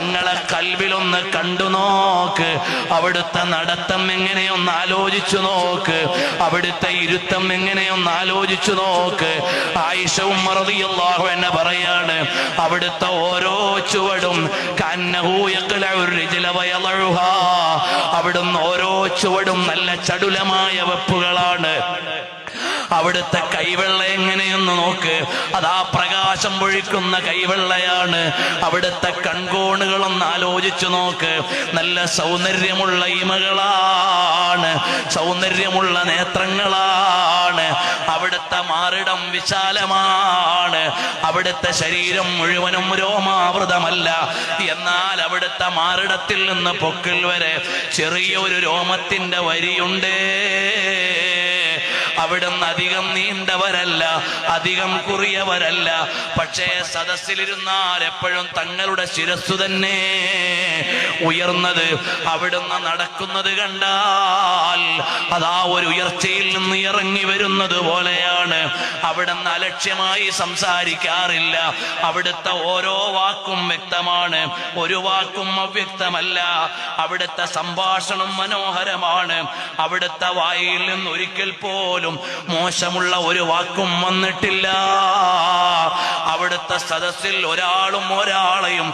തങ്ങളെ കൽബിലൊന്ന് കണ്ടു നോക്ക്. അവിടുത്തെ നടത്തം എങ്ങനെയൊന്ന് ആലോചിച്ചു നോക്ക്. അവിടുത്തെ ഇരുത്തം എങ്ങനെയൊന്ന് ആലോചിച്ചു നോക്ക്. ആയിഷ ഉമ്മ റളിയല്ലാഹു അൻഹ പറയാണ്, അവിടുത്തെ ഓരോ ചുവടും കന്നഹു യഖ്ലഉ الرجل വയളഉഹാ, അവിടുന്ന് ഓരോ ചുവടും നല്ല ചടുലമായ വെപ്പുകളാണ്. അവിടുത്തെ കൈവെള്ള എങ്ങനെയൊന്ന് നോക്ക്. അതാ പ്രകാശം പൊഴിക്കുന്ന കൈവെള്ളയാണ്. അവിടുത്തെ കൺകോണുകളൊന്ന് ആലോചിച്ചു നോക്ക്. നല്ല സൗന്ദര്യമുള്ള ഇമകളാണ്, സൗന്ദര്യമുള്ള നേത്രങ്ങളാണ്. അവിടുത്തെ മാറിടം വിശാലമാണ്. അവിടുത്തെ ശരീരം മുഴുവനും രോമാവൃതമല്ല. എന്നാൽ അവിടുത്തെ മാറിടത്തിൽ നിന്ന് പൊക്കിൽ വരെ ചെറിയൊരു രോമത്തിന്റെ വരിയുണ്ട്. അവിടുന്ന് അധികം നീണ്ടവരല്ല, അധികം കുറിയവരല്ല. പക്ഷേ സദസ്സിലിരുന്നാൽ എപ്പോഴും തങ്ങളുടെ ശിരസ്സു തന്നെ ഉയർന്നത്. അവിടുന്ന് നടക്കുന്നത് കണ്ടാൽ അതാ ഒരു ഉയർച്ചയിൽ നിന്ന് ഇറങ്ങി വരുന്നത് പോലെയാണ്. അവിടുന്ന് അലക്ഷ്യമായി സംസാരിക്കാറില്ല. അവിടുത്തെ ഓരോ വാക്കും വ്യക്തമാണ്, ഒരു വാക്കും അവ്യക്തമല്ല. അവിടുത്തെ സംഭാഷണം മനോഹരമാണ്. അവിടുത്തെ വായിൽ നിന്ന് ഒരിക്കൽ പോലും മോശമുള്ള ഒരു വാക്കും വന്നിട്ടില്ല. അവിടുത്തെ സദസ്സിൽ ഒരാളും ഒരാളെയും